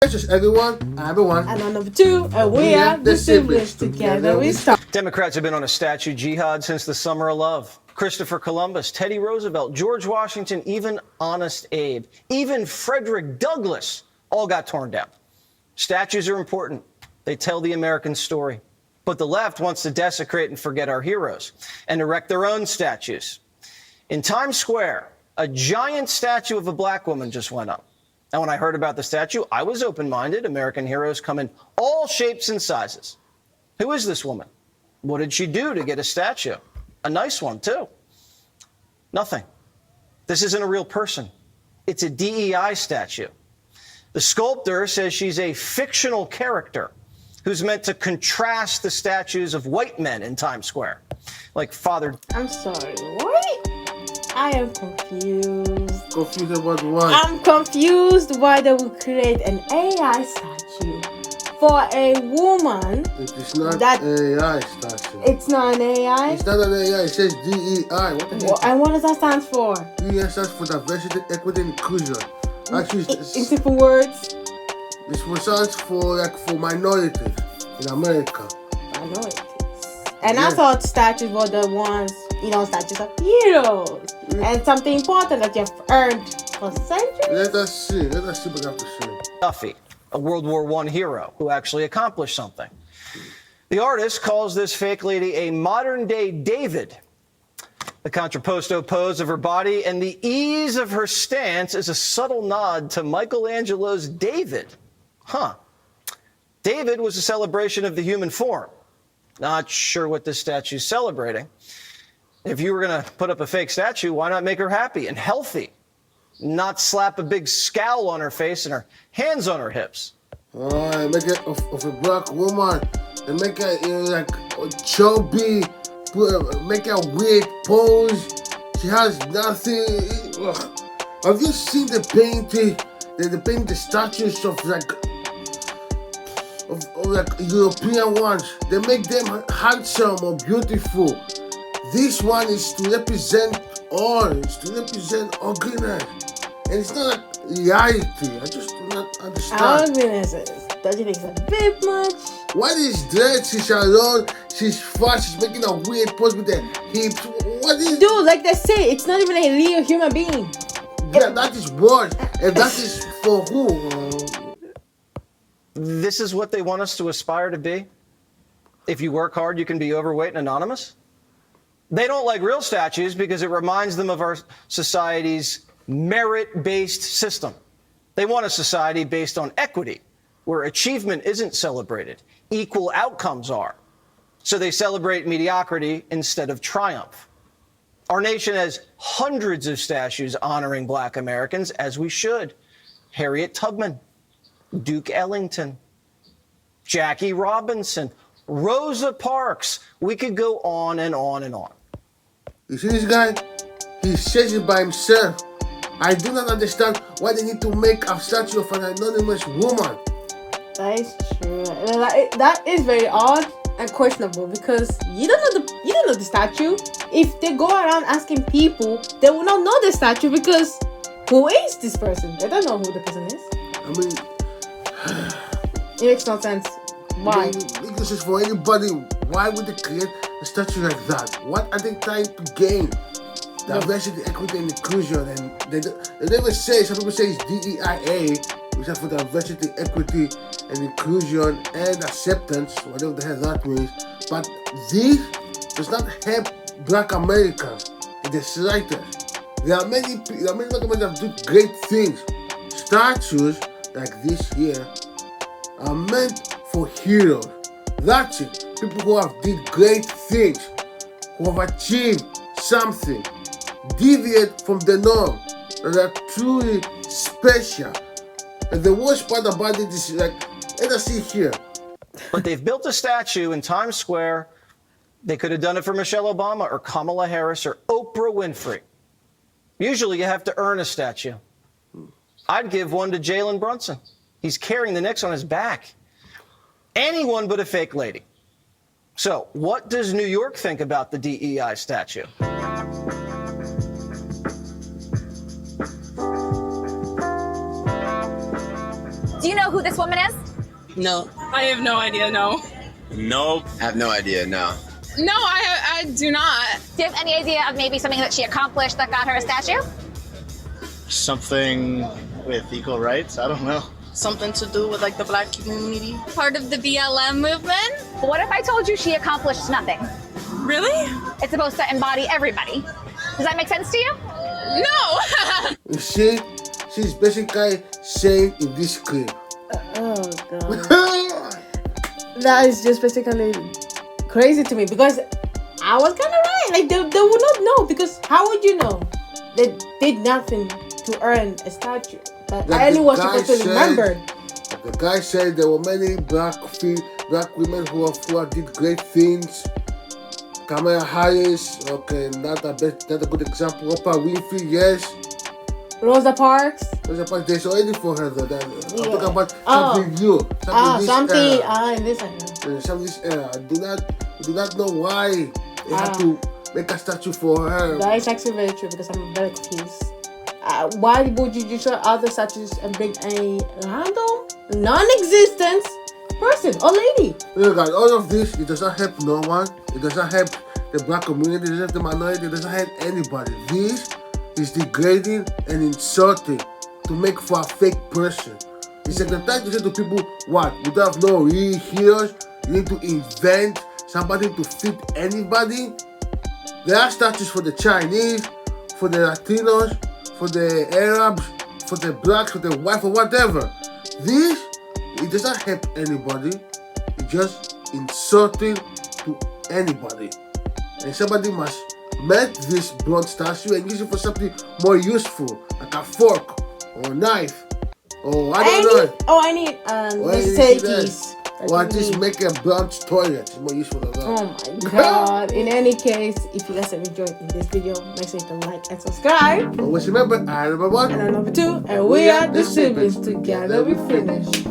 It's just everyone, everyone. And on number 2, and we are the siblings. Together we start. Democrats have been on a statue jihad since the summer of love. Christopher Columbus, Teddy Roosevelt, George Washington, even Honest Abe, even Frederick Douglass all got torn down. Statues are important. They tell the American story. But the left wants to desecrate and forget our heroes and erect their own statues. In Times Square, a giant statue of a black woman just went up. And when I heard about the statue, I was open-minded. American heroes come in all shapes and sizes. Who is this woman? What did she do to get a statue? A nice one, too. Nothing. This isn't a real person. It's a DEI statue. The sculptor says she's a fictional character who's meant to contrast the statues of white men in Times Square, like Father... I'm sorry, what? I am confused. Confused about what? I'm confused why they would create an AI statue for a woman. It is not an AI statue. It's not an AI? It's not an AI. It says DEI. What the heck? And what does that stand for? DEI stands for diversity, equity, and inclusion. Actually, In simple words? This stands for minorities in America. Minorities. And I thought statues were the ones, statues of heroes. And something important that you've earned for centuries. Let us see what I have to say. Duffy, a World War I hero who actually accomplished something. The artist calls this fake lady a modern-day David. The contrapposto pose of her body and the ease of her stance is a subtle nod to Michelangelo's David. Huh. David was a celebration of the human form. Not sure what this statue's celebrating. If you were going to put up a fake statue, why not make her happy and healthy? Not slap a big scowl on her face and her hands on her hips. Oh, make it of a black woman and make her chubby, make her weird pose. She has nothing. Ugh. Have you seen the painting? The statues of European ones? They make them handsome or beautiful. This one is to represent all. It's to represent ugliness. And it's not reality. I just do not understand. Ugliness is. Don't you think it's a bit much? What is that? She's alone. She's fat. She's making a weird pose with her hips. What is... Dude, like they say, it's not even a real human being. Yeah, that is what. And that is for who? This is what they want us to aspire to be? If you work hard, you can be overweight and anonymous? They don't like real statues because it reminds them of our society's merit-based system. They want a society based on equity, where achievement isn't celebrated, equal outcomes are. So they celebrate mediocrity instead of triumph. Our nation has hundreds of statues honoring Black Americans, as we should. Harriet Tubman, Duke Ellington, Jackie Robinson, Rosa Parks. We could go on and on and on. You see this guy? He says it by himself. I do not understand why they need to make a statue of an anonymous woman. That is true. That is very odd and questionable because you don't know the statue. If they go around asking people, they will not know the statue because who is this person? They don't know who the person is. I mean, it makes no sense. Why? This is for anybody. Why would they create a statue like that? What are they trying to gain? Diversity, equity, and inclusion. And they never say, some people say it's DEIA, which is for diversity, equity, and inclusion, and acceptance, whatever the hell that means. But this does not help Black Americans in the slightest. There are many Black Americans that do great things. Statues like this here are meant for heroes. That's it. People who have did great things, who have achieved something, deviate from the norm, that are truly special. And the worst part about it is let us see here. But they've built a statue in Times Square. They could have done it for Michelle Obama or Kamala Harris or Oprah Winfrey. Usually you have to earn a statue. I'd give one to Jalen Brunson. He's carrying the Knicks on his back. Anyone but a fake lady. So, what does New York think about the DEI statue? Do you know who this woman is? No. I have no idea, no. Nope. I have no idea, no. No, I do not. Do you have any idea of maybe something that she accomplished that got her a statue? Something with equal rights? I don't know. Something to do with like the black community. Part of the BLM movement? What if I told you she accomplished nothing? Really? It's supposed to embody everybody. Does that make sense to you? No! You see, she's basically saying in this clip. Oh god. That is just basically crazy to me because I was kind of right. Like they would not know because how would you know? They did nothing to earn a statue. But Like anyone the guy supposed to remember. The guy said there were many black women who did great things. Kamala Harris, okay, not a good example. Oprah Winfrey, yes. Rosa Parks. There's already for her though. I'm talking about something new. In this era. Some of this era. I do not know why they have to make a statue for her. That is actually very true because I'm very confused. Why would you destroy other statues and bring a random, non-existent person or lady? Look at all of this. It does not help no one. It does not help the black community. It doesn't help the minority. It does not help anybody. This is degrading and insulting to make for a fake person. It's like the time to say to people, what? You don't have no real heroes. You need to invent somebody to fit anybody. There are statues for the Chinese, for the Latinos, for the Arabs, for the blacks, for the white, for whatever. This, it does not help anybody. It's just insulting to anybody. And somebody must melt this bronze statue and use it for something more useful, like a fork or a knife. Or I don't know. Oh, I need necessities. Or just make a bronze toilet. It's more useful than that. Oh my god. In any case, if you guys have enjoyed this video, make sure to like and subscribe. Always remember, I am number 1. And I'm number 2. And we are the siblings. Together we finish.